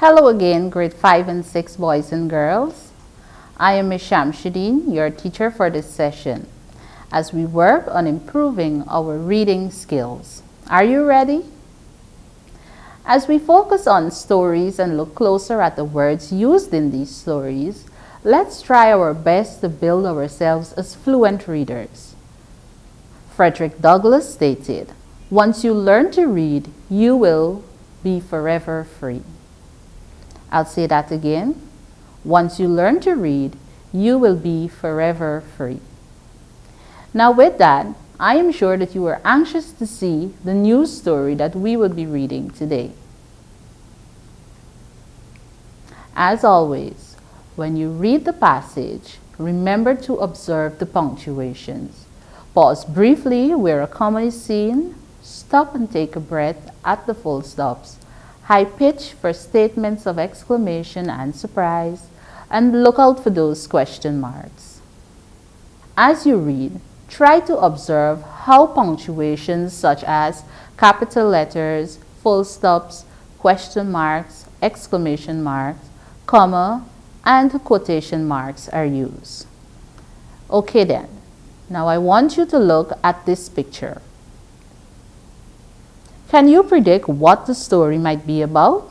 Hello again, grade 5 and 6 boys and girls. I am Ms. Shamsuddin, your teacher for this session, as we work on improving our reading skills. Are you ready? As we focus on stories and look closer at the words used in these stories, let's try our best to build ourselves as fluent readers. Frederick Douglass stated, "Once you learn to read, you will be forever free." I'll say that again. Once you learn to read, you will be forever free. Now with that, I am sure that you are anxious to see the new story that we will be reading today. As always, when you read the passage, remember to observe the punctuations. Pause briefly where a comma is seen, stop and take a breath at the full stops, high pitch for statements of exclamation and surprise, and look out for those question marks. As you read, try to observe how punctuations such as capital letters, full stops, question marks, exclamation marks, comma, and quotation marks are used. Okay then, now I want you to look at this picture. Can you predict what the story might be about?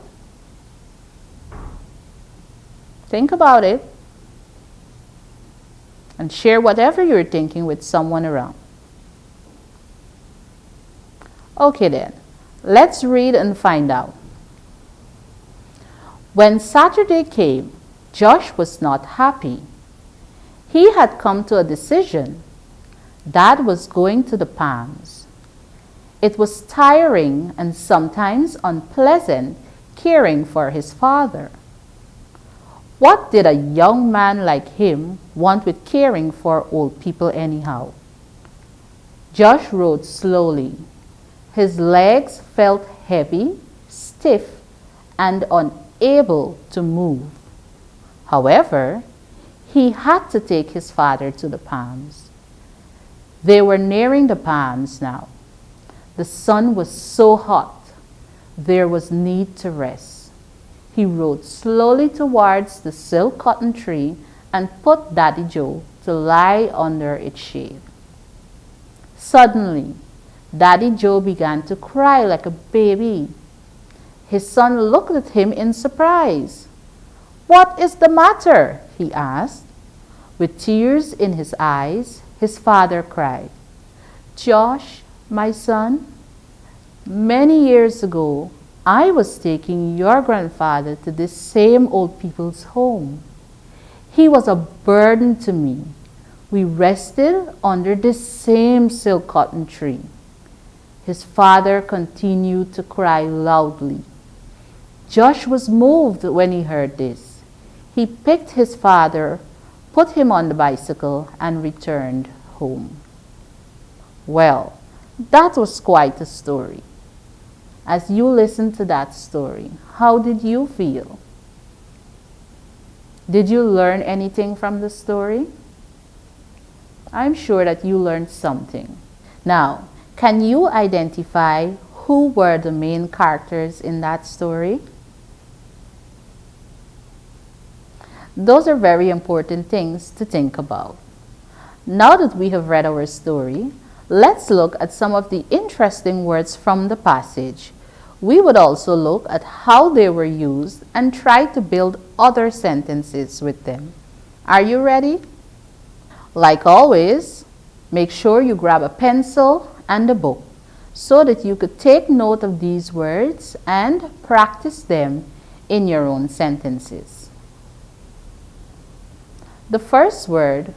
Think about it and share whatever you're thinking with someone around. Okay then, let's read and find out. When Saturday came, Josh was not happy. He had come to a decision. Dad was going to the Palms. It was tiring and sometimes unpleasant caring for his father. What did a young man like him want with caring for old people anyhow? Josh rode slowly. His legs felt heavy, stiff, and unable to move. However, he had to take his father to the Palms. They were nearing the Palms now. The sun was so hot, there was need to rest. He rode slowly towards the silk cotton tree and put Daddy Joe to lie under its shade. Suddenly, Daddy Joe began to cry like a baby. His son looked at him in surprise. "What is the matter?" he asked. With tears in his eyes, his father cried, "Josh, my son, many years ago, I was taking your grandfather to this same old people's home. He was a burden to me. We rested under this same silk cotton tree." His father continued to cry loudly. Josh was moved when he heard this. He picked his father, put him on the bicycle, and returned home. Well, that was quite a story. As you listened to that story, how did you feel? Did you learn anything from the story? I'm sure that you learned something. Now, can you identify who were the main characters in that story? Those are very important things to think about. Now that we have read our story, let's look at some of the interesting words from the passage. We would also look at how they were used and try to build other sentences with them. Are you ready? Like always, make sure you grab a pencil and a book so that you could take note of these words and practice them in your own sentences. The first word,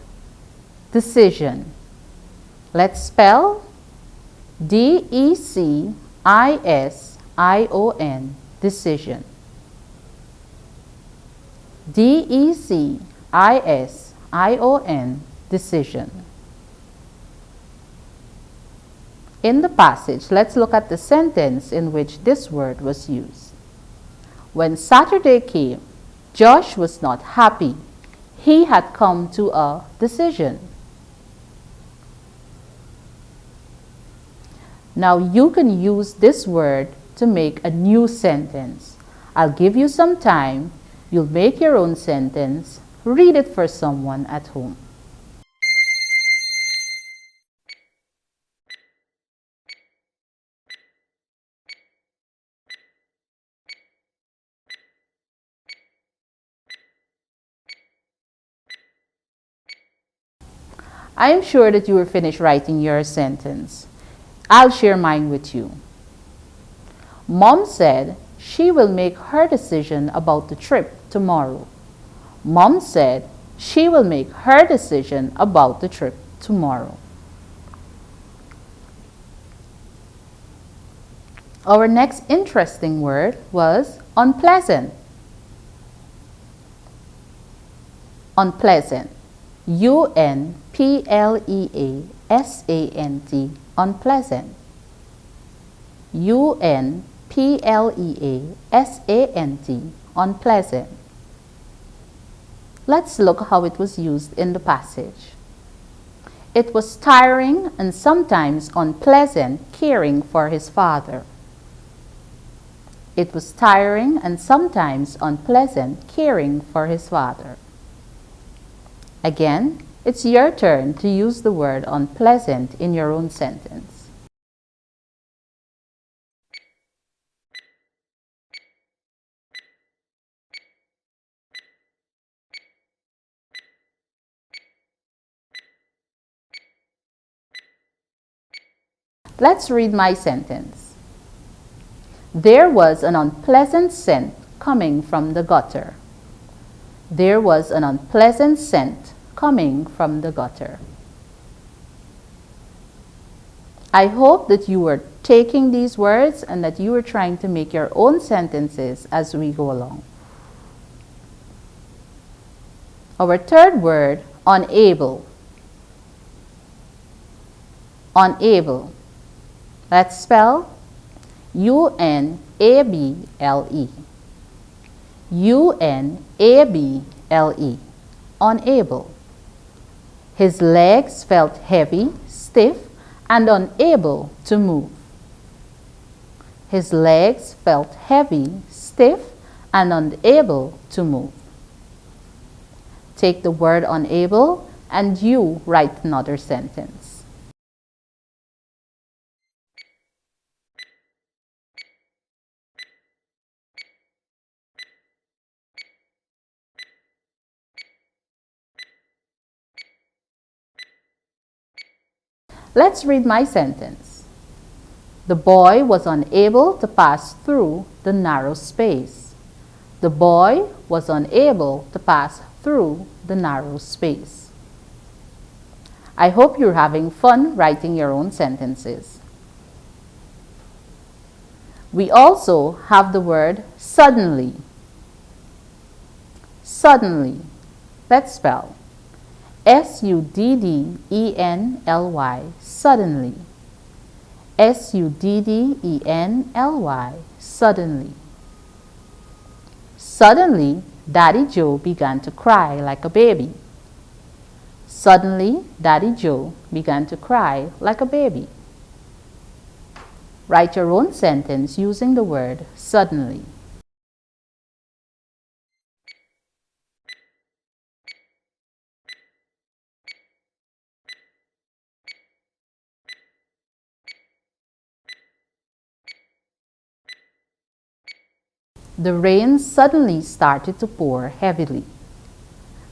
decision. Let's spell D-E-C-I-S-I-O-N, decision. D-E-C-I-S-I-O-N, decision. In the passage, let's look at the sentence in which this word was used. When Saturday came, Josh was not happy. He had come to a decision. Now you can use this word to make a new sentence. I'll give you some time. You'll make your own sentence. Read it for someone at home. I am sure that you will finish writing your sentence. I'll share mine with you. Mom said she will make her decision about the trip tomorrow. Mom said she will make her decision about the trip tomorrow. Our next interesting word was unpleasant. Unpleasant. U-N-P-L-E-A-S-A-N-T. Unpleasant. U-N-P-L-E-A-S-A-N-T. Unpleasant. Let's look how it was used in the passage. It was tiring and sometimes unpleasant caring for his father. It was tiring and sometimes unpleasant caring for his father. Again, it's your turn to use the word unpleasant in your own sentence. Let's read my sentence. There was an unpleasant scent coming from the gutter. There was an unpleasant scent coming from the gutter. I hope that you were taking these words and that you were trying to make your own sentences as we go along. Our third word, unable. Unable. Let's spell U-N-A-B-L-E. U-N-A-B-L-E. Unable. His legs felt heavy, stiff, and unable to move. His legs felt heavy, stiff, and unable to move. Take the word unable and you write another sentence. Let's read my sentence. The boy was unable to pass through the narrow space. The boy was unable to pass through the narrow space. I hope you're having fun writing your own sentences. We also have the word suddenly. Suddenly. Let's spell S-U-D-D-E-N-L-Y. Suddenly. S-U-D-D-E-N-L-Y. Suddenly. Suddenly, Daddy Joe began to cry like a baby. Suddenly, Daddy Joe began to cry like a baby. Write your own sentence using the word suddenly. The rain suddenly started to pour heavily.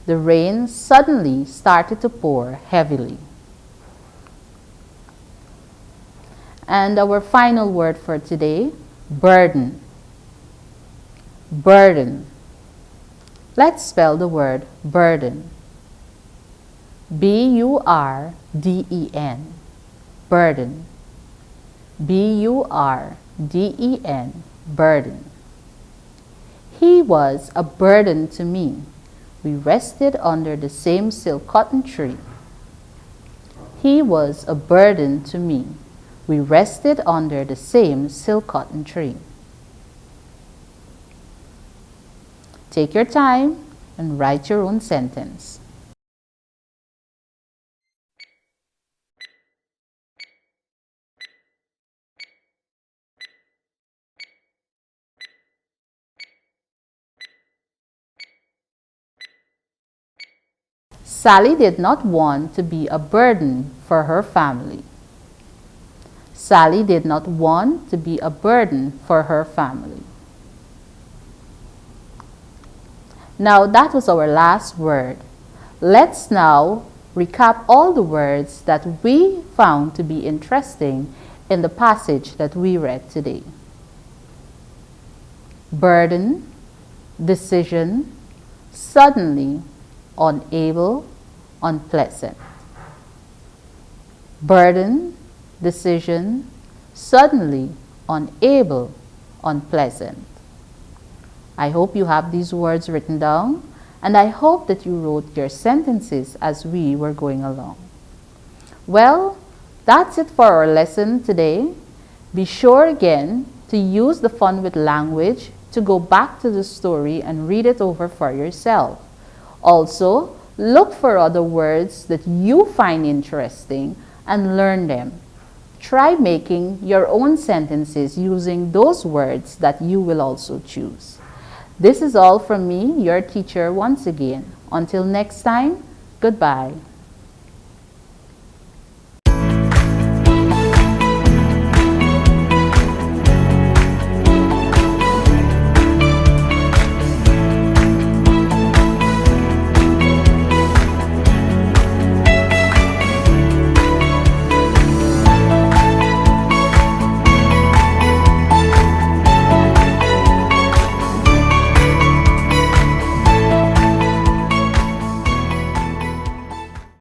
The rain suddenly started to pour heavily. And our final word for today, burden. Burden. Let's spell the word burden. B-U-R-D-E-N. Burden. B-U-R-D-E-N. Burden. He was a burden to me. We rested under the same silk cotton tree. He was a burden to me. We rested under the same silk cotton tree. Take your time and write your own sentence. Sally did not want to be a burden for her family. Sally did not want to be a burden for her family. Now that was our last word. Let's now recap all the words that we found to be interesting in the passage that we read today. Burden, decision, suddenly, unable, unpleasant. Burden, decision, suddenly, unable, unpleasant. I hope you have these words written down, and I hope that you wrote your sentences as we were going along. Well, that's it for our lesson today. Be sure again to use the Fun with Language to go back to the story and read it over for yourself. Also, look for other words that you find interesting and learn them. Try making your own sentences using those words that you will also choose. This is all from me, your teacher once again. Until next time, goodbye.